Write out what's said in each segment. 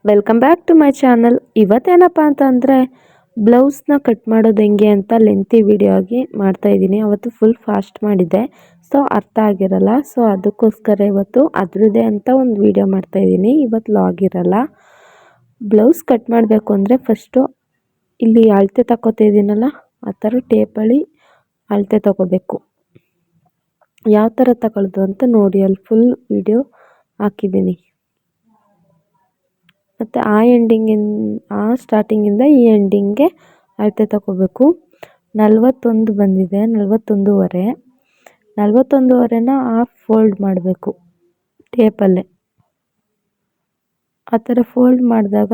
Welcome back to my channel. ಇವತ್ತೇನಪ್ಪ ಅಂತಂದರೆ ಬ್ಲೌಸ್ನ ಕಟ್ ಮಾಡೋದು ಹೆಂಗೆ ಅಂತ ಲೆಂತಿ ವಿಡಿಯೋ ಆಗಿ ಮಾಡ್ತಾ ಇದ್ದೀನಿ. ಅವತ್ತು ಫುಲ್ ಫಾಸ್ಟ್ ಮಾಡಿದ್ದೆ, ಸೊ ಅರ್ಥ ಆಗಿರಲ್ಲ. ಸೊ ಅದಕ್ಕೋಸ್ಕರ ಇವತ್ತು ಅದ್ರದ್ದೇ ಅಂತ ಒಂದು ವಿಡಿಯೋ ಮಾಡ್ತಾ ಇದ್ದೀನಿ. ಇವತ್ತು ಲಾಗ್ ಇರಲ್ಲ. ಬ್ಲೌಸ್ ಕಟ್ ಮಾಡಬೇಕು ಅಂದರೆ ಫಸ್ಟು ಇಲ್ಲಿ ಅಳತೆ ತಗೋತಿದ್ದೀನಲ್ಲ, ಆ ಥರ ಟೇಪಲ್ಲಿ ಅಳತೆ ತಗೋಬೇಕು. ಯಾವ ಥರ ತಗೊಳ್ಳೋದು ಅಂತ ನೋಡಿ, ಅಲ್ಲಿ ಫುಲ್ ವಿಡಿಯೋ ಹಾಕಿದ್ದೀನಿ. ಮತ್ತು ಆ ಸ್ಟಾರ್ಟಿಂಗಿಂದ ಈ ಎಂಡಿಂಗ್ಗೆ ಅಳತೆ ತಗೋಬೇಕು. 41 ಬಂದಿದೆ, 41.5. 41.5ನ ಹಾಫ್ ಫೋಲ್ಡ್ ಮಾಡಬೇಕು ಟೇಪಲ್ಲೇ. ಆ ಥರ ಫೋಲ್ಡ್ ಮಾಡಿದಾಗ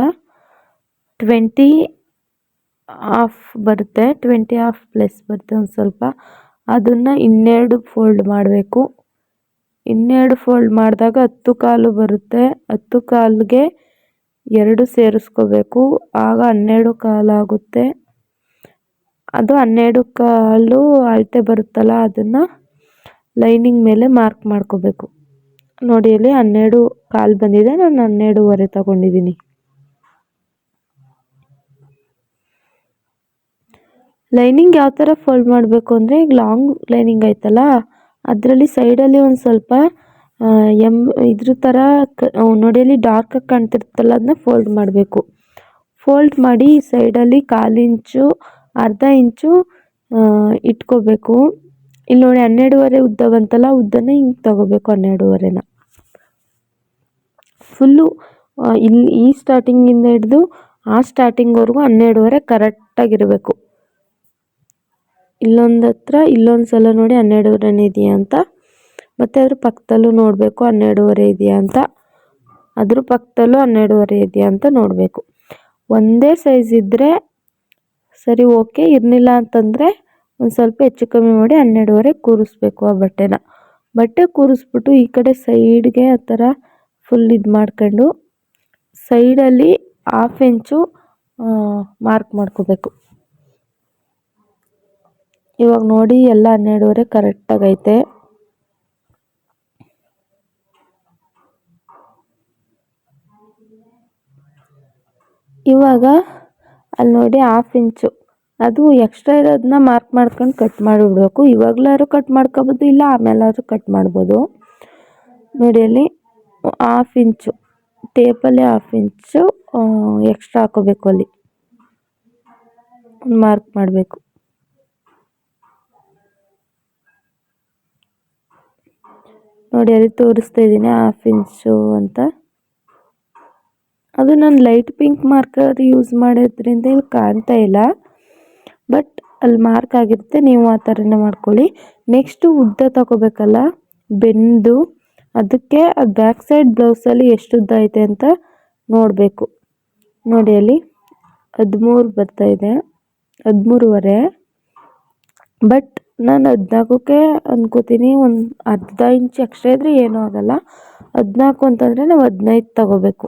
20 ಹಾಫ್ ಬರುತ್ತೆ, 20 ಹಾಫ್ ಪ್ಲಸ್ ಬರುತ್ತೆ ಒಂದು ಸ್ವಲ್ಪ. ಅದನ್ನು 12 ಫೋಲ್ಡ್ ಮಾಡಬೇಕು. 12 ಫೋಲ್ಡ್ ಮಾಡಿದಾಗ 10 ಕಾಲು ಬರುತ್ತೆ. 10 ಕಾಲಿಗೆ 2 ಸೇರಿಸ್ಕೋಬೇಕು, ಆಗ 12 ಕಾಲು ಆಗುತ್ತೆ. ಅದು 12 ಕಾಲು ಅಳತೆ ಬರುತ್ತಲ್ಲ, ಅದನ್ನು ಲೈನಿಂಗ್ ಮೇಲೆ ಮಾರ್ಕ್ ಮಾಡ್ಕೋಬೇಕು. ನೋಡಿ, ಇಲ್ಲಿ 12 ಕಾಲು ಬಂದಿದೆ, ನಾನು 12.5 ತಗೊಂಡಿದ್ದೀನಿ. ಲೈನಿಂಗ್ ಯಾವ ಥರ ಫೋಲ್ಡ್ ಮಾಡಬೇಕು ಅಂದರೆ, ಈಗ ಲಾಂಗ್ ಲೈನಿಂಗ್ ಆಯ್ತಲ್ಲ, ಅದರಲ್ಲಿ ಸೈಡಲ್ಲಿ ಒಂದು ಸ್ವಲ್ಪ ಇದ್ರ ಥರ ನೋಡಿ, ಅಲ್ಲಿ ಡಾರ್ಕಾಗಿ ಕಾಣ್ತಿರ್ತಲ್ಲ, ಅದನ್ನ ಫೋಲ್ಡ್ ಮಾಡಬೇಕು. ಫೋಲ್ಡ್ ಮಾಡಿ ಸೈಡಲ್ಲಿ 1/4 ಇಂಚು, ಅರ್ಧ ಇಂಚು ಇಟ್ಕೋಬೇಕು. ಇಲ್ಲಿ ನೋಡಿ 12.5 ಉದ್ದ ಬಂತಲ್ಲ, ಉದ್ದನೇ ಹಿಂಗೆ ತಗೋಬೇಕು. 12.5ನ ಫುಲ್ಲು ಇಲ್ಲಿ ಈ ಸ್ಟಾರ್ಟಿಂಗಿಂದ ಹಿಡಿದು ಆ ಸ್ಟಾರ್ಟಿಂಗ್ವರೆಗೂ 12.5 ಕರೆಕ್ಟಾಗಿರಬೇಕು. ಇಲ್ಲೊಂದು ಹತ್ರ ಇಲ್ಲೊಂದು ಸಲ ನೋಡಿ 12.5 ಇದೆಯಾ ಅಂತ, ಮತ್ತು ಅದ್ರ ಪಕ್ಕದಲ್ಲೂ ನೋಡಬೇಕು 12.5 ಇದೆಯಾ ಅಂತ, ಅದ್ರ ಪಕ್ಕದಲ್ಲೂ 12.5 ಇದೆಯಾ ಅಂತ ನೋಡಬೇಕು. ಒಂದೇ ಸೈಜ್ ಇದ್ದರೆ ಸರಿ, ಓಕೆ. ಇರಲಿಲ್ಲ ಅಂತಂದರೆ ಒಂದು ಸ್ವಲ್ಪ ಹೆಚ್ಚು ಕಮ್ಮಿ ಮಾಡಿ 12.5 ಕೂರಿಸ್ಬೇಕು. ಆ ಬಟ್ಟೆ ಕೂರಿಸ್ಬಿಟ್ಟು ಈ ಕಡೆ ಸೈಡ್ಗೆ ಆ ಥರ ಫುಲ್ ಇದು ಮಾಡ್ಕೊಂಡು ಸೈಡಲ್ಲಿ 1/2 ಇಂಚು ಮಾರ್ಕ್ ಮಾಡ್ಕೋಬೇಕು. ಇವಾಗ ನೋಡಿ, ಎಲ್ಲ 12.5 ಕರೆಕ್ಟಾಗೈತೆ. ಇವಾಗ ಅಲ್ಲಿ ನೋಡಿ 1/2 ಇಂಚು ಅದು ಎಕ್ಸ್ಟ್ರಾ ಇರೋದನ್ನ ಮಾರ್ಕ್ ಮಾಡ್ಕೊಂಡು ಕಟ್ ಮಾಡಿಬಿಡ್ಬೇಕು. ಇವಾಗಲಾದ್ರೂ ಕಟ್ ಮಾಡ್ಕೋಬೋದು, ಇಲ್ಲ ಆಮೇಲಾದ್ರೂ ಕಟ್ ಮಾಡ್ಬೋದು. ನೋಡಿ, ಅಲ್ಲಿ 1/2 ಇಂಚು ಟೇಪಲ್ಲಿ 1/2 ಇಂಚು ಎಕ್ಸ್ಟ್ರಾ ಹಾಕೋಬೇಕು, ಅಲ್ಲಿ ಮಾರ್ಕ್ ಮಾಡಬೇಕು. ನೋಡಿ, ಅಲ್ಲಿ ತೋರಿಸ್ತಾ ಇದ್ದೀನಿ 1/2 ಇಂಚು ಅಂತ. ಅದು ನಾನು ಲೈಟ್ ಪಿಂಕ್ ಮಾರ್ಕರ್ ಯೂಸ್ ಮಾಡೋದ್ರಿಂದ ಇಲ್ಲಿ ಕಾಣ್ತಾ ಇಲ್ಲ, ಬಟ್ ಅಲ್ಲಿ ಮಾರ್ಕ್ ಆಗಿರುತ್ತೆ. ನೀವು ಆ ಥರನೇ ಮಾಡ್ಕೊಳ್ಳಿ. ನೆಕ್ಸ್ಟು ಉದ್ದ ತಗೋಬೇಕಲ್ಲ ಬೆಂದು, ಅದಕ್ಕೆ ಬ್ಯಾಕ್ ಸೈಡ್ ಬ್ಲೌಸಲ್ಲಿ ಎಷ್ಟು ಉದ್ದ ಐತೆ ಅಂತ ನೋಡಬೇಕು. ನೋಡಿ, ಅಲ್ಲಿ 13 ಬರ್ತಾಯಿದೆ, 13.5. ಬಟ್ ನಾನು 14ಕ್ಕೆ ಅಂದ್ಕೋತೀನಿ. ಒಂದು ಅರ್ಧ ಇಂಚು ಎಕ್ಸ್ಟ್ರಾ ಇದ್ದರೆ ಏನೂ ಆಗೋಲ್ಲ. 14 ಅಂತಂದರೆ ನಾವು 15 ತಗೋಬೇಕು.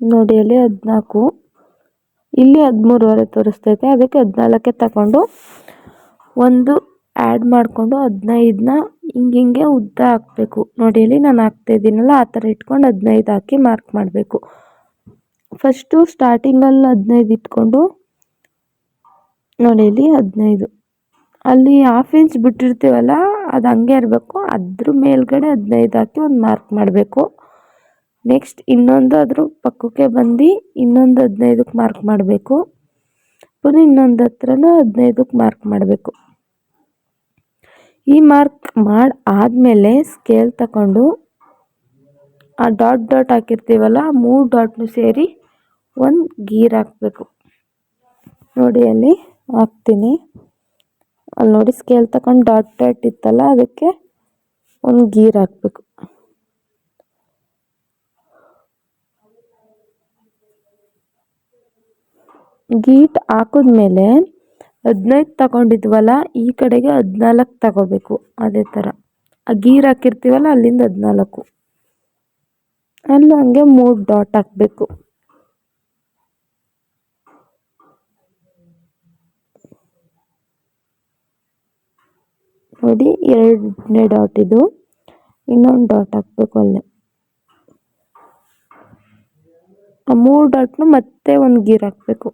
ನೋಡಿ, ಅಲ್ಲಿ 14, ಇಲ್ಲಿ 13.5 ತೋರಿಸ್ತೈತೆ, ಅದಕ್ಕೆ 14ಕ್ಕೆ ತಗೊಂಡು ಒಂದು ಆ್ಯಡ್ ಮಾಡಿಕೊಂಡು 15ನ ಹಿಂಗೆ ಉದ್ದ ಹಾಕಬೇಕು. ನೋಡಿ, ಅಲ್ಲಿ ನಾನು ಹಾಕ್ತಾಯಿದ್ದೀನಲ್ಲ, ಆ ಥರ ಇಟ್ಕೊಂಡು 15 ಹಾಕಿ ಮಾರ್ಕ್ ಮಾಡಬೇಕು. ಫಸ್ಟು ಸ್ಟಾರ್ಟಿಂಗಲ್ಲಿ 15 ಇಟ್ಕೊಂಡು ನೋಡಿ, ಇಲ್ಲಿ 15, ಅಲ್ಲಿ 1/2 ಇಂಚ್ ಬಿಟ್ಟಿರ್ತೀವಲ್ಲ, ಅದು ಹಂಗೆ ಇರಬೇಕು. ಅದ್ರ ಮೇಲ್ಗಡೆ 15 ಹಾಕಿ ಒಂದು ಮಾರ್ಕ್ ಮಾಡಬೇಕು. ನೆಕ್ಸ್ಟ್ ಇನ್ನೊಂದು ಅದ್ರ ಪಕ್ಕಕ್ಕೆ ಬಂದು ಇನ್ನೊಂದು 15ಕ್ಕೆ ಮಾರ್ಕ್ ಮಾಡಬೇಕು. ಪುನಃ ಇನ್ನೊಂದು ಹತ್ರನೂ 15ಕ್ಕೆ ಮಾರ್ಕ್ ಮಾಡಬೇಕು. ಈ ಮಾರ್ಕ್ ಆದಮೇಲೆ ಸ್ಕೇಲ್ ತಗೊಂಡು ಆ ಡಾಟ್ ಹಾಕಿರ್ತೀವಲ್ಲ, 3 ಡಾಟ್ನು ಸೇರಿ ಒಂದು ಗೀರ್ ಹಾಕಬೇಕು. ನೋಡಿ, ಅಲ್ಲಿ ಹಾಕ್ತೀನಿ. ಅಲ್ಲಿ ನೋಡಿ, ಸ್ಕೇಲ್ ತಗೊಂಡು ಡಾಟ್ ಇತ್ತಲ್ಲ, ಅದಕ್ಕೆ ಒಂದು ಗೀರ್ ಹಾಕಬೇಕು. ಗೀಟ್ ಹಾಕಿದ್ಮೇಲೆ 15 ತಗೊಂಡಿದ್ವಲ್ಲ, ಈ ಕಡೆಗೆ 14 ತಗೋಬೇಕು. ಅದೇ ಥರ ಆ ಗೀರ್ ಹಾಕಿರ್ತೀವಲ್ಲ, ಅಲ್ಲಿಂದ 14, ಅಲ್ಲೂ ಹಂಗೆ 3 ಡಾಟ್ ಹಾಕಬೇಕು. ನೋಡಿ, 2ನೇ ಡಾಟ್ ಇದು. ಇನ್ನೊಂದು ಡಾಟ್ ಹಾಕಬೇಕು ಅಲ್ಲೇ. ಆ 3 ಡಾಟ್ನು ಮತ್ತೆ ಒಂದು ಗೀರ್ ಹಾಕಬೇಕು.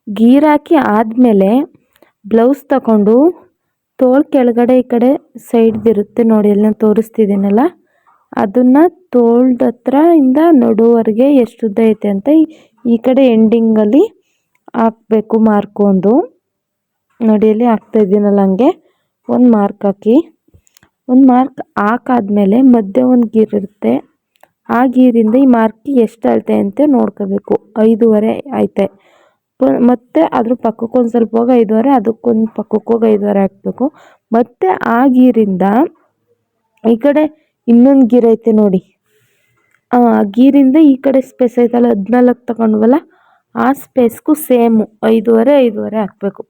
ಗೀರ್ ಹಾಕಿ ಆದಮೇಲೆ ಬ್ಲೌಸ್ ತಗೊಂಡು ತೋಳು ಕೆಳಗಡೆ ಈ ಕಡೆ ಸೈಡ್ದಿರುತ್ತೆ ನೋಡಿ, ಅಲ್ಲಿ ನಾನು ತೋರಿಸ್ತಿದ್ದೀನಲ್ಲ, ಅದನ್ನು ತೋಳ್ದ ಹತ್ರ ಇಂದ ನಡುವರೆಗೆ ಎಷ್ಟು ಉದ್ದ ಐತೆ ಅಂತ ಈ ಕಡೆ ಎಂಡಿಂಗಲ್ಲಿ ಹಾಕಬೇಕು. ಮಾರ್ಕ್ ಒಂದು ನೋಡಿ, ಅಲ್ಲಿ ಹಾಕ್ತಾ ಇದ್ದೀನಲ್ಲ, ಹಂಗೆ ಒಂದು ಮಾರ್ಕ್ ಹಾಕಿ. ಒಂದು ಮಾರ್ಕ್ ಹಾಕಾದ್ಮೇಲೆ ಮಧ್ಯೆ ಒಂದು ಗೀರ್ ಇರುತ್ತೆ. ಆ ಗೀರಿಂದ ಈ ಮಾರ್ಕ್ ಎಷ್ಟು ಅಳತೆ ಅಂತ ನೋಡ್ಕೋಬೇಕು. 5.5 ಐತೆ. ಮತ್ತು ಅದ್ರ ಪಕ್ಕಕ್ಕೊಂದು ಸ್ವಲ್ಪ ಹೋಗಿ 5.5, ಅದಕ್ಕೊಂದು ಪಕ್ಕಕ್ಕೆ ಹೋಗಿ 5.5 ಹಾಕಬೇಕು. ಮತ್ತು ಆ ಗೀರಿಂದ ಈ ಕಡೆ ಇನ್ನೊಂದು ಗೀರ್ ಐತೆ ನೋಡಿ, ಆ ಗೀರಿಂದ ಈ ಕಡೆ ಸ್ಪೇಸ್ ಐತಲ್ಲ, 14 ತಗೊಂಡ್ವಲ್ಲ, ಆ ಸ್ಪೇಸ್ಗೂ ಸೇಮು 5.5 ಹಾಕಬೇಕು.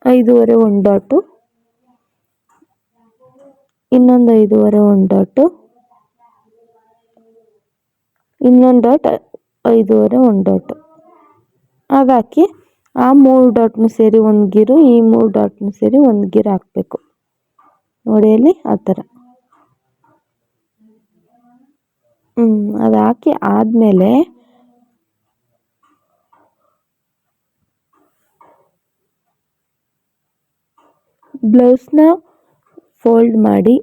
5.5 ಒಂದು ಡಾಟು, ಇನ್ನೊಂದು 5.5 ಒಂದು ಡಾಟು, ಇನ್ನೊಂದು ಡಾಟ್ 5.5 ಒಂದು ಡಾಟು. ಹಾಗಾಗಿ ಆ 3 ಡಾಟ್ನು ಸೇರಿ ಒಂದು ಗೀರು, ಈ 3 ಡಾಟ್ನು ಸೇರಿ ಒಂದು ಗೀರು ಹಾಕಬೇಕು ನೋಡಿ, ಅಲ್ಲಿ ಆ ಥರ. ಅದು ಹಾಕಿ ಆದಮೇಲೆ ಬ್ಲೌಸ್ನ ಫೋಲ್ಡ್ ಮಾಡಿ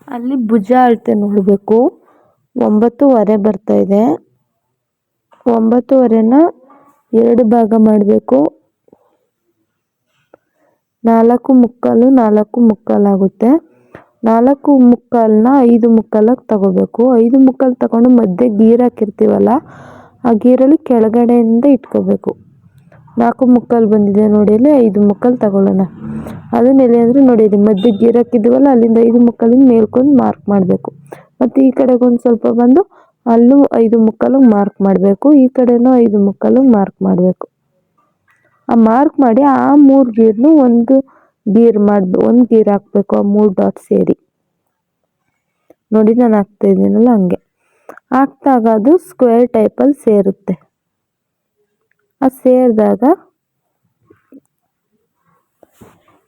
ಅಲ್ಲಿ ಭುಜ ಅಳತೆ ನೋಡಬೇಕು. 9.5 ಬರ್ತಾ ಇದೆ. 9.5ನ 2 ಭಾಗ ಮಾಡಬೇಕು. 4.75 4.75 ಆಗುತ್ತೆ. 4.75ನ 5.75 ತಗೋಬೇಕು. 5.75 ತಗೊಂಡು ಮಧ್ಯೆ ಗೀರ್ ಹಾಕಿರ್ತೀವಲ್ಲ, ಆ ಗೀರಲ್ಲಿ ಕೆಳಗಡೆಯಿಂದ ಇಟ್ಕೋಬೇಕು. 4.75 ಬಂದಿದೆ ನೋಡಿ, ಅಲ್ಲಿ 5.75 ತಗೊಳ್ಳೋಣ. ಅದನ್ನ ಎಲ್ಲಿ ಅಂದರೆ ನೋಡಿ, ಇಲ್ಲಿ ಮಧ್ಯೆ ಗೀರ್ ಹಾಕಿದ್ದೀವಲ್ಲ, ಅಲ್ಲಿಂದ 5.75 ಮೇಲ್ಕೊಂಡು ಮಾರ್ಕ್ ಮಾಡಬೇಕು. ಮತ್ತು ಈ ಕಡೆಗೊಂದು ಸ್ವಲ್ಪ ಬಂದು ಅಲ್ಲೂ 5.75 ಮಾರ್ಕ್ ಮಾಡಬೇಕು. ಈ ಕಡೆನೂ 5.75 ಮಾರ್ಕ್ ಮಾಡಬೇಕು. ಆ ಮಾರ್ಕ್ ಮಾಡಿ ಆ 3 ಗೀರ್ನು ಒಂದು ಗೀರ್ ಹಾಕಬೇಕು. ಆ 3 ಡಾಟ್ ಸೇರಿ ನೋಡಿ, ನಾನು ಹಾಕ್ತಾ ಇದ್ದೀನಲ್ಲ ಹಂಗೆ ಹಾಕ್ದಾಗ ಅದು ಸ್ಕ್ವೇರ್ ಟೈಪಲ್ಲಿ ಸೇರುತ್ತೆ. ಆ ಸೇರಿದಾಗ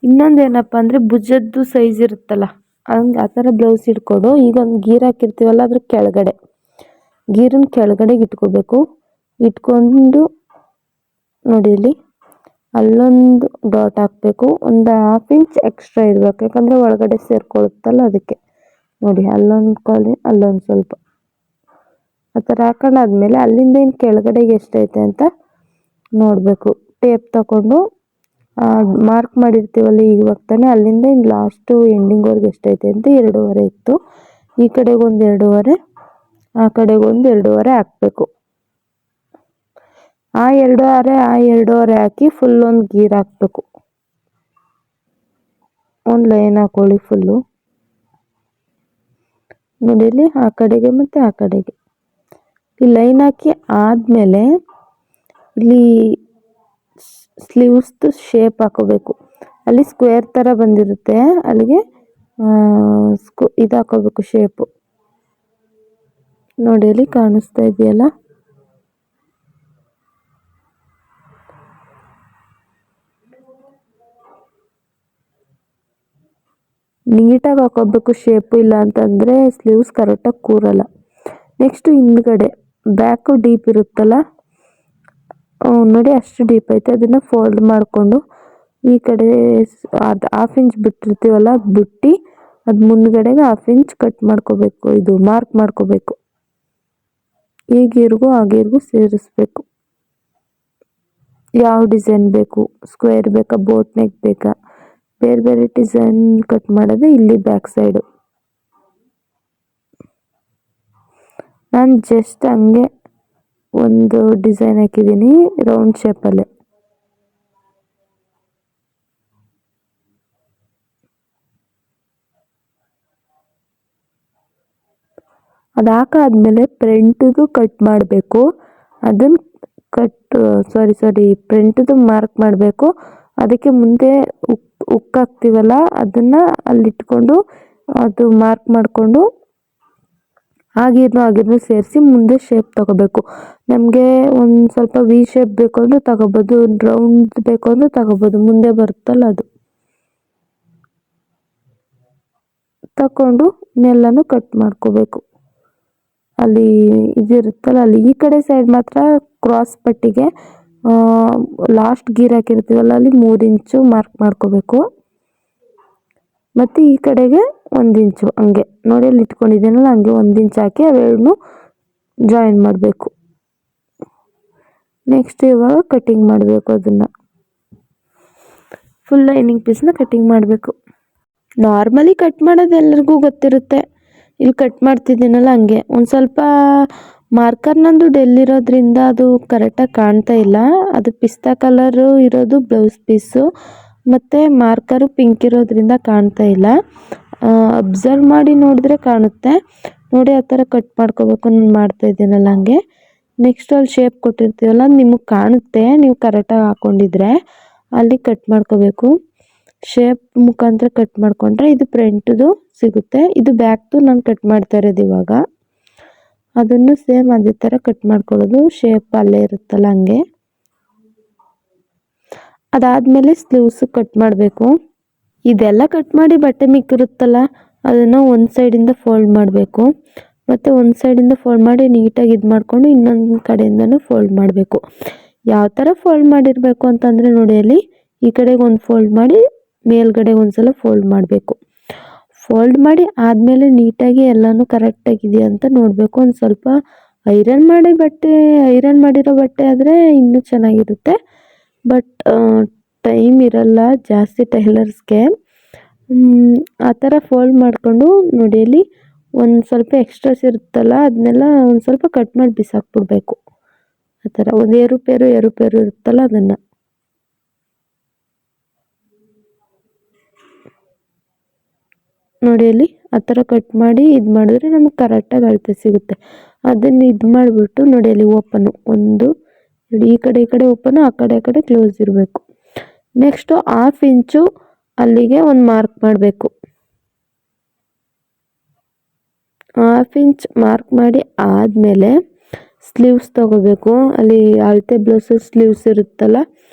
ಇನ್ನೊಂದೇನಪ್ಪ ಅಂದರೆ ಭುಜದ್ದು ಸೈಜ್ ಇರುತ್ತಲ್ಲ, ಹಂಗೆ ಆ ಥರ ಬ್ಲೌಸ್ ಇಟ್ಕೊಂಡು ಈಗ ಒಂದು ಗೀರ್ ಹಾಕಿರ್ತೀವಲ್ಲ, ಅದ್ರ ಗೀರನ್ನ ಕೆಳಗಡೆಗೆ ಇಟ್ಕೋಬೇಕು. ಇಟ್ಕೊಂಡು ನೋಡಿ, ಇಲ್ಲಿ ಅಲ್ಲೊಂದು ಡಾಟ್ ಹಾಕಬೇಕು. ಒಂದು 1/2 ಇಂಚ್ ಎಕ್ಸ್ಟ್ರಾ ಇರಬೇಕು, ಯಾಕಂದರೆ ಒಳಗಡೆ ಸೇರ್ಕೊಳ್ಳುತ್ತಲ್ಲ, ಅದಕ್ಕೆ ನೋಡಿ, ಅಲ್ಲೊಂದು ಅಲ್ಲೊಂದು ಸ್ವಲ್ಪ ಆ ಥರ ಹಾಕೊಂಡಾದ್ಮೇಲೆ ಅಲ್ಲಿಂದ ಇನ್ನು ಕೆಳಗಡೆಗೆ ಎಷ್ಟೈತೆ ಅಂತ ನೋಡಬೇಕು. ಟೇಪ್ ತಗೊಂಡು ಮಾರ್ಕ್ ಮಾಡಿರ್ತೀವಲ್ಲ ಇವಾಗ ತಾನೇ, ಅಲ್ಲಿಂದ ಇನ್ನು ಲಾಸ್ಟು ಎಂಡಿಂಗ್ವರೆಗೆ ಎಷ್ಟೈತೆ ಅಂತ 2.5 ಇತ್ತು. ಈ ಕಡೆಗೊಂದು 2.5, ಆ ಕಡೆಗೊಂದು 2.5 ಹಾಕಬೇಕು. ಆ 2.5 ಹಾಕಿ ಫುಲ್ ಒಂದು ಗೀರ್ ಹಾಕಬೇಕು. ಒಂದು ಲೈನ್ ಹಾಕೊಳ್ಳಿ ಫುಲ್ಲು ನೋಡಿ, ಇಲ್ಲಿ ಆ ಕಡೆಗೆ ಮತ್ತು ಆ ಕಡೆಗೆ ಈ ಲೈನ್ ಹಾಕಿ ಆದಮೇಲೆ ಇಲ್ಲಿ ಸ್ಲೀವ್ಸ್ದು ಶೇಪ್ ಹಾಕೋಬೇಕು. ಅಲ್ಲಿ ಸ್ಕ್ವೇರ್ ಥರ ಬಂದಿರುತ್ತೆ, ಅಲ್ಲಿಗೆ ಇದು ಹಾಕೋಬೇಕು ಶೇಪು ನೋಡಿ, ಅಲ್ಲಿ ಕಾಣಿಸ್ತಾ ಇದೆಯಲ್ಲ, ನೀಟಾಗಿ ಹಾಕೋಬೇಕು ಶೇಪು, ಇಲ್ಲ ಅಂತಂದರೆ ಸ್ಲೀವ್ಸ್ ಕರೆಕ್ಟಾಗಿ ಕೂರಲ್ಲ. ನೆಕ್ಸ್ಟು ಹಿಂದ್ಗಡೆ ಬ್ಯಾಕು ಡೀಪ್ ಇರುತ್ತಲ್ಲ ನೋಡಿ, ಅಷ್ಟು ಡೀಪ್ ಐತೆ. ಅದನ್ನು ಫೋಲ್ಡ್ ಮಾಡಿಕೊಂಡು ಈ ಕಡೆ ಅದು 1/2 ಇಂಚ್ ಬಿಟ್ಟಿರ್ತೀವಲ್ಲ, ಬಿಟ್ಟು ಅದು ಮುಂದ್ಗಡೆಗೆ 1/2 ಇಂಚ್ ಕಟ್ ಮಾಡ್ಕೋಬೇಕು, ಇದು ಮಾರ್ಕ್ ಮಾಡ್ಕೋಬೇಕು. ಈ ಗೀರ್ಗೂ ಆ ಗೀರ್ಗೂ ಸೇರಿಸ್ಬೇಕು. ಯಾವ ಡಿಸೈನ್ ಬೇಕು, ಸ್ಕ್ವೇರ್ ಬೇಕಾ, ಬೋಟ್ ನೆಕ್ ಬೇಕಾ, ಬೇರೆ ಬೇರೆ ಡಿಸೈನ್ ಕಟ್ ಮಾಡೋದು ಇಲ್ಲಿ ಬ್ಯಾಕ್ ಸೈಡು. ನಾನು ಜಸ್ಟ್ ಹಂಗೆ ಒಂದು ಡಿಸೈನ್ ಹಾಕಿದ್ದೀನಿ ರೌಂಡ್ ಶೇಪಲ್ಲೇ. ಅದು ಹಾಕಾದ್ಮೇಲೆ ಫ್ರಂಟದು ಕಟ್ ಮಾಡಬೇಕು. ಅದನ್ನು ಫ್ರಂಟದು ಮಾರ್ಕ್ ಮಾಡಬೇಕು. ಅದಕ್ಕೆ ಮುಂದೆ ಉಕ್ ಹಾಕ್ತೀವಲ್ಲ, ಅದನ್ನು ಅಲ್ಲಿಟ್ಕೊಂಡು ಅದು ಮಾರ್ಕ್ ಮಾಡಿಕೊಂಡು ಆಗಿರ್ನು ಸೇರಿಸಿ ಮುಂದೆ ಶೇಪ್ ತಗೋಬೇಕು. ನಮಗೆ ಒಂದು ಸ್ವಲ್ಪ ವಿ ಶೇಪ್ ಬೇಕು ಅಂದರೆ ತಗೋಬೋದು, ರೌಂಡ್ ಬೇಕು ಅಂದರೆ ತಗೋಬೋದು, ಮುಂದೆ ಬರುತ್ತಲ್ಲ ಅದು ತಗೊಂಡು ನೆಲ್ಲನು ಕಟ್ ಮಾಡ್ಕೋಬೇಕು. ಅಲ್ಲಿ ಇದಿರುತ್ತಲ್ಲ ಅಲ್ಲಿ ಈ ಕಡೆ ಸೈಡ್ ಮಾತ್ರ ಕ್ರಾಸ್ ಪಟ್ಟಿಗೆ ಲಾಸ್ಟ್ ಗೀರ್ ಹಾಕಿರ್ತೀವಲ್ಲ ಅಲ್ಲಿ 3 ಇಂಚು ಮಾರ್ಕ್ ಮಾಡ್ಕೋಬೇಕು. ಮತ್ತು ಈ ಕಡೆಗೆ 1 ಇಂಚು ಹಂಗೆ ನೋಡಿ ಅಲ್ಲಿ ಇಟ್ಕೊಂಡಿದ್ದೀನಲ್ಲ ಹಂಗೆ 1 ಇಂಚ್ ಹಾಕಿ ಅವೆರಡನ್ನೂ ಜಾಯಿನ್ ಮಾಡಬೇಕು. ನೆಕ್ಸ್ಟ್ ಇವಾಗ ಕಟಿಂಗ್ ಮಾಡಬೇಕು. ಅದನ್ನು ಫುಲ್ ಲೈನಿಂಗ್ ಪೀಸ್ನ ಕಟಿಂಗ್ ಮಾಡಬೇಕು. ನಾರ್ಮಲಿ ಕಟ್ ಮಾಡೋದು ಎಲ್ಲರಿಗೂ ಗೊತ್ತಿರುತ್ತೆ. ಇಲ್ಲಿ ಕಟ್ ಮಾಡ್ತಿದ್ದೀನಲ್ಲ ಹಂಗೆ ಒಂದು ಸ್ವಲ್ಪ ಮಾರ್ಕರ್ ನಂದು ಡೆಲ್ಲಿರೋದ್ರಿಂದ ಅದು ಕರೆಕ್ಟಾಗಿ ಕಾಣ್ತಾ ಇಲ್ಲ. ಅದು ಪಿಸ್ತಾ ಕಲರು ಇರೋದು ಬ್ಲೌಸ್ ಪೀಸು ಮತ್ತು ಮಾರ್ಕರು ಪಿಂಕ್ ಇರೋದ್ರಿಂದ ಕಾಣ್ತಾ ಇಲ್ಲ. ಅಬ್ಸರ್ವ್ ಮಾಡಿ ನೋಡಿದ್ರೆ ಕಾಣುತ್ತೆ. ನೋಡಿ ಆ ಥರ ಕಟ್ ಮಾಡ್ಕೋಬೇಕು. ನಾನು ಮಾಡ್ತಾ ಇದ್ದೀನಲ್ಲ ಹಂಗೆ. ನೆಕ್ಸ್ಟ್ ಅಲ್ಲಿ ಶೇಪ್ ಕೊಟ್ಟಿರ್ತೀವಲ್ಲ ನಿಮಗೆ ಕಾಣುತ್ತೆ, ನೀವು ಕರೆಕ್ಟಾಗಿ ಹಾಕ್ಕೊಂಡಿದ್ರೆ ಅಲ್ಲಿ ಕಟ್ ಮಾಡ್ಕೋಬೇಕು. ಶೇಪ್ ಮುಖಾಂತರ ಕಟ್ ಮಾಡಿಕೊಂಡ್ರೆ ಇದು ಫ್ರಂಟ್ದು ಸಿಗುತ್ತೆ. ಇದು ಬ್ಯಾಕ್ದು ನಾನು ಕಟ್ ಮಾಡ್ತಾ ಇರೋದು ಇವಾಗ. ಅದನ್ನು ಸೇಮ್ ಅದೇ ಥರ ಕಟ್ ಮಾಡ್ಕೊಳ್ಳೋದು, ಶೇಪ್ ಅಲ್ಲೇ ಇರುತ್ತಲ್ಲ ಹಂಗೆ. ಅದಾದಮೇಲೆ ಸ್ಲೀವ್ಸು ಕಟ್ ಮಾಡಬೇಕು. ಇದೆಲ್ಲ ಕಟ್ ಮಾಡಿ ಬಟ್ಟೆ ಮಿಕ್ಕಿರುತ್ತಲ್ಲ ಅದನ್ನು ಒಂದು ಸೈಡಿಂದ ಫೋಲ್ಡ್ ಮಾಡಬೇಕು. ಮತ್ತು ಒಂದು ಸೈಡಿಂದ ಫೋಲ್ಡ್ ಮಾಡಿ ನೀಟಾಗಿ ಇದು ಮಾಡಿಕೊಂಡು ಇನ್ನೊಂದು ಕಡೆಯಿಂದನೂ ಫೋಲ್ಡ್ ಮಾಡಬೇಕು. ಯಾವ ಥರ ಫೋಲ್ಡ್ ಮಾಡಿರಬೇಕು ಅಂತಂದರೆ ನೋಡಿ ಅಲ್ಲಿ ಈ ಕಡೆಗೆ ಒಂದು ಫೋಲ್ಡ್ ಮಾಡಿ ಮೇಲ್ಗಡೆ ಒಂದು ಸಲ ಫೋಲ್ಡ್ ಮಾಡಬೇಕು. ಫೋಲ್ಡ್ ಮಾಡಿ ಆದಮೇಲೆ ನೀಟಾಗಿ ಎಲ್ಲನೂ ಕರೆಕ್ಟಾಗಿದೆಯಾ ಅಂತ ನೋಡಬೇಕು. ಒಂದು ಸ್ವಲ್ಪ ಐರನ್ ಮಾಡಿರೋ ಬಟ್ಟೆ ಆದರೆ ಇನ್ನೂ ಚೆನ್ನಾಗಿರುತ್ತೆ. ಬಟ್ ಟೈಮ್ ಇರಲ್ಲ ಜಾಸ್ತಿ ಟೈಲರ್ಸ್ಗೆ. ಆ ಥರ ಫೋಲ್ಡ್ ಮಾಡಿಕೊಂಡು ನೋಡಿ ಅಲ್ಲಿ ಒಂದು ಸ್ವಲ್ಪ ಎಕ್ಸ್ಟ್ರಾಸ್ ಇರುತ್ತಲ್ಲ ಅದನ್ನೆಲ್ಲ ಒಂದು ಸ್ವಲ್ಪ ಕಟ್ ಮಾಡಿ ಬಿಸಾಕ್ಬಿಡ್ಬೇಕು. ಆ ಥರ ಒಂದು ಏರುಪೇರು ಇರುತ್ತಲ್ಲ ಅದನ್ನು ನೋಡಿ ಅಲ್ಲಿ ಆ ಥರ ಕಟ್ ಮಾಡಿ ಇದು ಮಾಡಿದ್ರೆ ನಮಗೆ ಕರೆಕ್ಟಾಗಿ ಅಳತೆ ಸಿಗುತ್ತೆ. ಅದನ್ನು ಇದು ಮಾಡಿಬಿಟ್ಟು ನೋಡಿ ಅಲ್ಲಿ ಓಪನು ಒಂದು ಈ ಕಡೆ ಓಪನು, ಆ ಕಡೆ ಕ್ಲೋಸ್ ಇರಬೇಕು. ನೆಕ್ಸ್ಟು 1/2 ಇಂಚು ಅಲ್ಲಿಗೆ ಒಂದು ಮಾರ್ಕ್ ಮಾಡಬೇಕು. 1/2 ಇಂಚ್ ಮಾರ್ಕ್ ಮಾಡಿ ಆದಮೇಲೆ ಸ್ಲೀವ್ಸ್ ತೊಗೋಬೇಕು. ಅಲ್ಲಿ ಅಳತೆ ಬ್ಲೌಸ್ ಸ್ಲೀವ್ಸ್ ಇರುತ್ತಲ್ಲ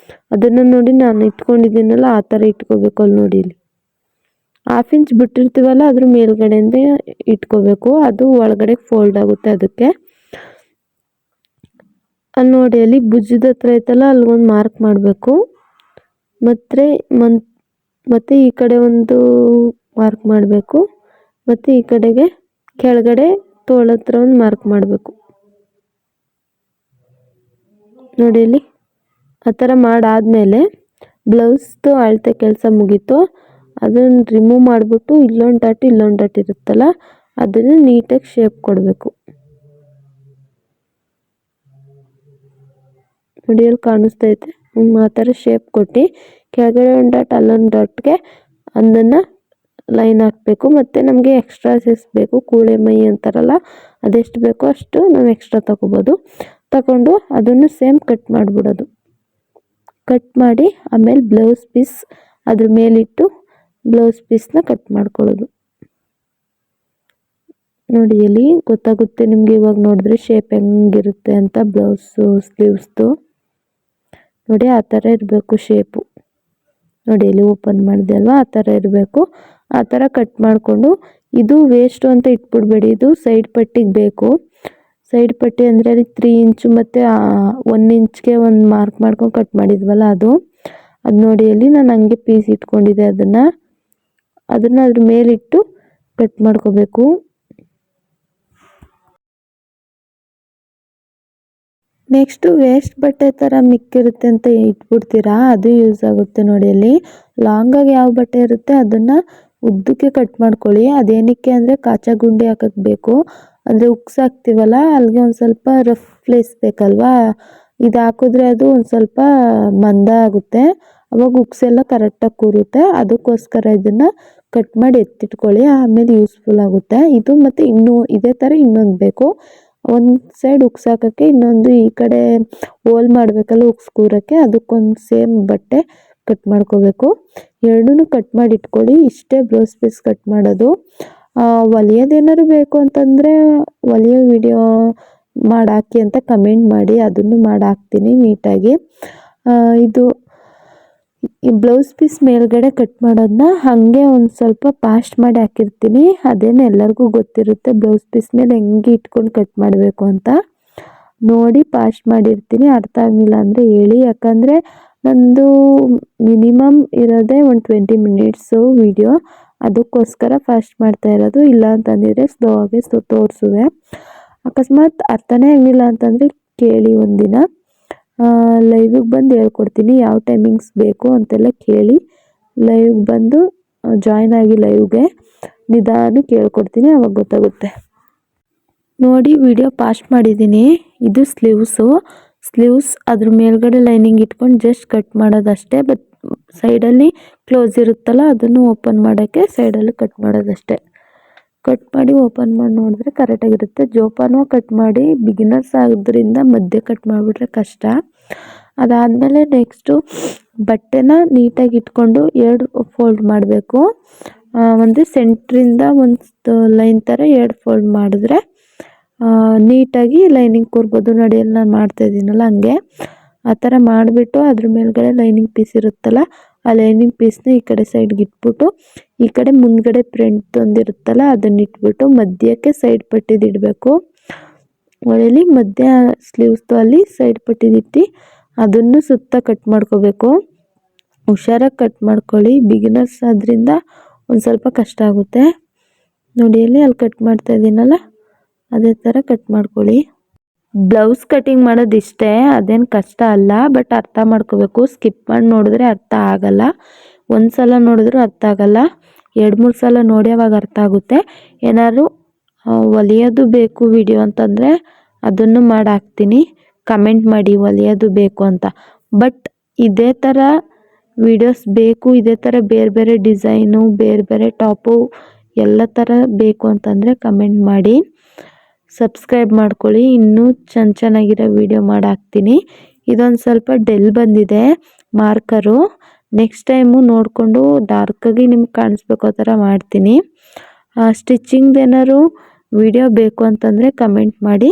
ಅದನ್ನು ನೋಡಿ ನಾನು ಇಟ್ಕೊಂಡಿದ್ದೀನಲ್ಲ ಆ ಥರ ಇಟ್ಕೋಬೇಕು. ಅಲ್ಲಿ ನೋಡಿ ಇಲ್ಲಿ 1/2 ಇಂಚ್ ಬಿಟ್ಟಿರ್ತೀವಲ್ಲ ಅದ್ರ ಮೇಲ್ಗಡೆಯಿಂದ ಇಟ್ಕೋಬೇಕು. ಅದು ಒಳಗಡೆ ಫೋಲ್ಡ್ ಆಗುತ್ತೆ. ಅದಕ್ಕೆ ಅಲ್ಲಿ ನೋಡಿ ಅಲ್ಲಿ ಭುಜದ ಹತ್ರ ಐತಲ್ಲ ಅಲ್ಲಿಗೊಂದು ಮಾರ್ಕ್ ಮಾಡಬೇಕು. ಮತ್ತು ಈ ಕಡೆ ಒಂದು ಮಾರ್ಕ್ ಮಾಡಬೇಕು. ಮತ್ತು ಈ ಕಡೆಗೆ ಕೆಳಗಡೆ ತೋಳ ಹತ್ರ ಒಂದು ಮಾರ್ಕ್ ಮಾಡಬೇಕು. ನೋಡಿ ಅಲ್ಲಿ ಆ ಥರ ಮಾಡಾದಮೇಲೆ ಬ್ಲೌಸ್ದು ಅಳತೆ ಕೆಲಸ ಮುಗೀತು. ಅದನ್ನು ರಿಮೂವ್ ಮಾಡಿಬಿಟ್ಟು ಇಲ್ಲೊಂದು ಡಾಟ್ ಇರುತ್ತಲ್ಲ ಅದನ್ನು ನೀಟಾಗಿ ಶೇಪ್ ಕೊಡಬೇಕು. ನೋಡಿ ಅಲ್ಲಿ ಕಾಣಿಸ್ತೈತೆ. ಆ ಥರ ಶೇಪ್ ಕೊಟ್ಟು ಕೆಳಗಡೆ ಒಂದು ಡಾಟ್ ಅಲ್ಲೊಂದು ಡಾಟ್ಗೆ ಅದನ್ನು ಲೈನ್ ಹಾಕಬೇಕು. ಮತ್ತು ನಮಗೆ ಎಕ್ಸ್ಟ್ರಾ ಬೇಕು, ಕೂಳೆ ಮೈ ಅಂತಾರಲ್ಲ ಅದೆಷ್ಟು ಬೇಕೋ ಅಷ್ಟು ನಾವು ಎಕ್ಸ್ಟ್ರಾ ತಗೊಂಡು ಅದನ್ನು ಸೇಮ್ ಕಟ್ ಮಾಡಿಬಿಡೋದು. ಕಟ್ ಮಾಡಿ ಆಮೇಲೆ ಬ್ಲೌಸ್ ಪೀಸ್ ಅದ್ರ ಮೇಲಿಟ್ಟು ಬ್ಲೌಸ್ ಪೀಸ್ನ ಕಟ್ ಮಾಡ್ಕೊಳ್ಳೋದು. ನೋಡಿ ಇಲ್ಲಿ ಗೊತ್ತಾಗುತ್ತೆ ನಿಮಗೆ ಇವಾಗ ನೋಡಿದ್ರೆ ಶೇಪ್ ಹೆಂಗಿರುತ್ತೆ ಅಂತ. ಬ್ಲೌಸು ಸ್ಲೀವ್ಸ್ದು ನೋಡಿ ಆ ಥರ ಇರಬೇಕು ಶೇಪು. ನೋಡಿ ಇಲ್ಲಿ ಓಪನ್ ಮಾಡಿದೆ ಅಲ್ವಾ ಆ ಥರ ಇರಬೇಕು. ಆ ಥರ ಕಟ್ ಮಾಡಿಕೊಂಡು ಇದು ವೇಸ್ಟು ಅಂತ ಇಟ್ಬಿಡ್ಬೇಡಿ, ಇದು ಸೈಡ್ ಪಟ್ಟಿಗೆ ಬೇಕು. ಸೈಡ್ ಪಟ್ಟಿ ಅಂದರೆ ಅಲ್ಲಿ 3 ಇಂಚು ಮತ್ತು 1 ಇಂಚ್ಗೆ ಒಂದು ಮಾರ್ಕ್ ಮಾಡ್ಕೊಂಡು ಕಟ್ ಮಾಡಿದ್ವಲ್ಲ ಅದು ನೋಡಿ ಅಲ್ಲಿ ನಾನು ಹಂಗೆ ಪೀಸ್ ಇಟ್ಕೊಂಡಿದ್ದೆ. ಅದನ್ನು ಅದ್ರ ಮೇಲಿಟ್ಟು ಕಟ್ ಮಾಡ್ಕೋಬೇಕು. ನೆಕ್ಸ್ಟು ವೇಸ್ಟ್ ಬಟ್ಟೆ ಥರ ಮಿಕ್ಕಿರುತ್ತೆ ಅಂತ ಇಟ್ಬಿಡ್ತೀರಾ, ಅದು ಯೂಸ್ ಆಗುತ್ತೆ. ನೋಡಿ ಅಲ್ಲಿ ಲಾಂಗಾಗಿ ಯಾವ ಬಟ್ಟೆ ಇರುತ್ತೆ ಅದನ್ನು ಉದ್ದಕ್ಕೆ ಕಟ್ ಮಾಡ್ಕೊಳ್ಳಿ. ಅದೇನಕ್ಕೆ ಅಂದರೆ ಕಾಚಾ ಗುಂಡಿ ಹಾಕಕ್ಕೆ ಬೇಕು. ಅಂದರೆ ಉಕ್ಸ್ ಹಾಕ್ತೀವಲ್ಲ ಅಲ್ಲಿಗೆ ಒಂದು ಸ್ವಲ್ಪ ರಫ್ ಪ್ಲೇಸ್ ಬೇಕಲ್ವಾ, ಇದು ಹಾಕಿದ್ರೆ ಅದು ಒಂದು ಸ್ವಲ್ಪ ಮಂದ ಆಗುತ್ತೆ. ಅವಾಗ ಉಕ್ಸ್ ಎಲ್ಲ ಕರೆಕ್ಟಾಗಿ ಕೂರುತ್ತೆ. ಅದಕ್ಕೋಸ್ಕರ ಇದನ್ನು ಕಟ್ ಮಾಡಿ ಎತ್ತಿಟ್ಕೊಳ್ಳಿ, ಆಮೇಲೆ ಯೂಸ್ಫುಲ್ ಆಗುತ್ತೆ. ಇದು ಮತ್ತು ಇನ್ನೂ ಇದೇ ಥರ ಇನ್ನೊಂದು ಬೇಕು. ಒಂದು ಸೈಡ್ ಉಕ್ಸ್ ಹಾಕೋಕ್ಕೆ, ಇನ್ನೊಂದು ಈ ಕಡೆ ಹೋಲ್ ಮಾಡಬೇಕಲ್ಲ ಉಕ್ಸ್ ಕೂರೋಕ್ಕೆ, ಅದಕ್ಕೊಂದು ಸೇಮ್ ಬಟ್ಟೆ ಕಟ್ ಮಾಡ್ಕೋಬೇಕು. ಎರಡೂ ಕಟ್ ಮಾಡಿ ಇಟ್ಕೊಳ್ಳಿ. ಇಷ್ಟೇ ಬ್ಲೌಸ್ ಪೀಸ್ ಕಟ್ ಮಾಡೋದು. ಹೊಲಿಯೋದೇನಾದ್ರು ಬೇಕು ಅಂತಂದರೆ ಹೊಲಿಯೋ ವಿಡಿಯೋ ಮಾಡಾಕಿ ಅಂತ ಕಮೆಂಟ್ ಮಾಡಿ, ಅದನ್ನು ಮಾಡಾಕ್ತೀನಿ ನೀಟಾಗಿ. ಇದು ಈ ಬ್ಲೌಸ್ ಪೀಸ್ ಮೇಲ್ಗಡೆ ಕಟ್ ಮಾಡೋದನ್ನ ಹಾಗೆ ಒಂದು ಸ್ವಲ್ಪ ಫಾಸ್ಟ್ ಮಾಡಿ ಹಾಕಿರ್ತೀನಿ. ಅದೇನು ಎಲ್ಲರಿಗೂ ಗೊತ್ತಿರುತ್ತೆ ಬ್ಲೌಸ್ ಪೀಸ್ ಮೇಲೆ ಹೆಂಗೆ ಇಟ್ಕೊಂಡು ಕಟ್ ಮಾಡಬೇಕು ಅಂತ. ನೋಡಿ ಫಾಸ್ಟ್ ಮಾಡಿರ್ತೀನಿ, ಅರ್ಥ ಆಗಲಿಲ್ಲ ಅಂದರೆ ಹೇಳಿ. ಯಾಕಂದರೆ ನಂದು ಮಿನಿಮಮ್ ಇರೋದೇ ಒಂದು 20 ಮಿನಿಟ್ಸು ವಿಡಿಯೋ, ಅದಕ್ಕೋಸ್ಕರ ಫಾಸ್ಟ್ ಮಾಡ್ತಾ ಇರೋದು. ಇಲ್ಲ ಅಂತಂದಿದ್ರೆ ಸ್ಲೋ ಆಗಿ ತೋರಿಸುವೆ. ಅಕಸ್ಮಾತ್ ಅರ್ಥನೇ ಆಗಲಿಲ್ಲ ಅಂತಂದರೆ ಕೇಳಿ, ಒಂದಿನ ಲೈವಿಗೆ ಬಂದು ಹೇಳ್ಕೊಡ್ತೀನಿ ಯಾವ ಟೈಮಿಂಗ್ಸ್ ಬೇಕು ಅಂತೆಲ್ಲ ಕೇಳಿ. ಲೈವ್ಗೆ ಬಂದು ಜಾಯ್ನ್ ಆಗಿ ಲೈವ್ಗೆ ನಿಧಾನಕ್ಕೆ ಹೇಳ್ಕೊಡ್ತೀನಿ, ಅವಾಗ ಗೊತ್ತಾಗುತ್ತೆ. ನೋಡಿ ವಿಡಿಯೋ ಫಾಸ್ಟ್ ಮಾಡಿದ್ದೀನಿ. ಇದು ಸ್ಲೀವ್ಸ್ ಅದ್ರ ಮೇಲ್ಗಡೆ ಲೈನಿಂಗ್ ಇಟ್ಕೊಂಡು ಜಸ್ಟ್ ಕಟ್ ಮಾಡೋದಷ್ಟೇ. ಬಟ್ ಸೈಡಲ್ಲಿ ಕ್ಲೋಸ್ ಇರುತ್ತಲ್ಲ, ಅದನ್ನು ಓಪನ್ ಮಾಡೋಕ್ಕೆ ಸೈಡಲ್ಲಿ ಕಟ್ ಮಾಡೋದಷ್ಟೇ. ಕಟ್ ಮಾಡಿ ಓಪನ್ ಮಾಡಿ ನೋಡಿದ್ರೆ ಕರೆಕ್ಟಾಗಿರುತ್ತೆ. ಜೋಪಾನ ಕಟ್ ಮಾಡಿ, ಬಿಗಿನರ್ಸ್ ಆಗೋದ್ರಿಂದ ಮಧ್ಯೆ ಕಟ್ ಮಾಡಿಬಿಟ್ರೆ ಕಷ್ಟ. ಅದಾದಮೇಲೆ ನೆಕ್ಸ್ಟು ಬಟ್ಟೆನ ನೀಟಾಗಿ ಇಟ್ಕೊಂಡು 2 ಫೋಲ್ಡ್ ಮಾಡಬೇಕು. ಒಂದು ಸೆಂಟ್ರಿಂದ ಒಂದು ಲೈನ್ ಥರ 2 ಫೋಲ್ಡ್ ಮಾಡಿದ್ರೆ ನೀಟಾಗಿ ಲೈನಿಂಗ್ ಕೂರ್ಬೋದು. ನಡೆಯಲ್ಲಿ ನಾನು ಮಾಡ್ತಾಯಿದ್ದೀನಲ್ಲ ಹಂಗೆ ಆ ಥರ ಮಾಡಿಬಿಟ್ಟು ಅದ್ರ ಮೇಲ್ಗಡೆ ಲೈನಿಂಗ್ ಪೀಸ್ ಇರುತ್ತಲ್ಲ, ಆ ಲೈನಿಂಗ್ ಪೀಸ್ನ ಈ ಕಡೆ ಸೈಡ್ಗೆ ಇಟ್ಬಿಟ್ಟು, ಈ ಕಡೆ ಮುಂದ್ಗಡೆ ಪ್ರಿಂಟ್ ಒಂದಿರುತ್ತಲ್ಲ ಅದನ್ನ ಇಟ್ಬಿಟ್ಟು ಮಧ್ಯಕ್ಕೆ ಸೈಡ್ ಪಟ್ಟಿದಿಡಬೇಕು. ಒಳಲಿ ಮಧ್ಯ ಸ್ಲೀವ್ಸ್ದು ಅಲ್ಲಿ ಸೈಡ್ ಪಟ್ಟಿದಿಟ್ಟು ಅದನ್ನು ಸುತ್ತ ಕಟ್ ಮಾಡ್ಕೋಬೇಕು. ಹುಷಾರಾಗಿ ಕಟ್ ಮಾಡ್ಕೊಳ್ಳಿ, ಬಿಗಿನರ್ಸ್ ಆದ್ರಿಂದ ಒಂದು ಸ್ವಲ್ಪ ಕಷ್ಟ ಆಗುತ್ತೆ. ನೋಡಿ ಅಲ್ಲಿ ಕಟ್ ಮಾಡ್ತಾ ಇದ್ದೀನಲ್ಲ, ಅದೇ ಥರ ಕಟ್ ಮಾಡ್ಕೊಳ್ಳಿ. ಬ್ಲೌಸ್ ಕಟಿಂಗ್ ಮಾಡೋದು ಇಷ್ಟೇ, ಅದೇನು ಕಷ್ಟ ಅಲ್ಲ. ಬಟ್ ಅರ್ಥ ಮಾಡ್ಕೋಬೇಕು. ಸ್ಕಿಪ್ ಮಾಡಿ ನೋಡಿದ್ರೆ ಅರ್ಥ ಆಗಲ್ಲ. ಒಂದು ಸಲ ನೋಡಿದ್ರೂ ಅರ್ಥ ಆಗಲ್ಲ, 2-3 ಸಲ ನೋಡಿ ಅವಾಗ ಅರ್ಥ ಆಗುತ್ತೆ. ಏನಾದ್ರು ಹೊಲಿಯೋದು ಬೇಕು ವಿಡಿಯೋ ಅಂತಂದರೆ ಅದನ್ನು ಮಾಡಾಕ್ತೀನಿ, ಕಮೆಂಟ್ ಮಾಡಿ ಹೊಲಿಯೋದು ಬೇಕು ಅಂತ. ಬಟ್ ಇದೇ ಥರ ವಿಡಿಯೋಸ್ ಬೇಕು, ಇದೇ ಥರ ಬೇರೆ ಬೇರೆ ಡಿಸೈನು, ಬೇರೆ ಬೇರೆ ಟಾಪು ಎಲ್ಲ ಥರ ಬೇಕು ಅಂತಂದರೆ ಕಮೆಂಟ್ ಮಾಡಿ. ಸಬ್ಸ್ಕ್ರೈಬ್ ಮಾಡ್ಕೊಳ್ಳಿ, ಇನ್ನೂ ಚೆನ್ನಾಗಿರೋ ವಿಡಿಯೋ ಮಾಡಾಕ್ತೀನಿ. ಇದೊಂದು ಸ್ವಲ್ಪ ಡೆಲ್ ಬಂದಿದೆ ಮಾರ್ಕರು. ನೆಕ್ಸ್ಟ್ ಟೈಮು ನೋಡಿಕೊಂಡು ಡಾರ್ಕಾಗಿ ನಿಮ್ಗೆ ಕಾಣಿಸ್ಬೇಕು ಆ ಥರ ಮಾಡ್ತೀನಿ. ಸ್ಟಿಚಿಂಗ್ದು ಏನಾದ್ರು ವಿಡಿಯೋ ಬೇಕು ಅಂತಂದರೆ ಕಮೆಂಟ್ ಮಾಡಿ,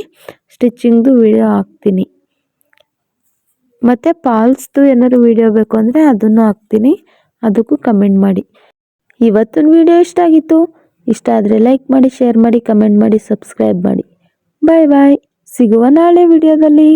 ಸ್ಟಿಚಿಂಗ್ದು ವಿಡಿಯೋ ಹಾಕ್ತೀನಿ. ಮತ್ತು ಫಾಲ್ಸ್ದು ಏನಾದ್ರು ವಿಡಿಯೋ ಬೇಕು ಅಂದರೆ ಅದನ್ನು ಹಾಕ್ತೀನಿ, ಅದಕ್ಕೂ ಕಮೆಂಟ್ ಮಾಡಿ. ಇವತ್ತಿನ ವಿಡಿಯೋ ಇಷ್ಟ ಆದರೆ ಲೈಕ್ ಮಾಡಿ, ಶೇರ್ ಮಾಡಿ, ಕಮೆಂಟ್ ಮಾಡಿ, ಸಬ್ಸ್ಕ್ರೈಬ್ ಮಾಡಿ. ಬಾಯ್ ಬಾಯ್. ಸಿಗುವ ನಾಳೆ ವಿಡಿಯೋದಲ್ಲಿ.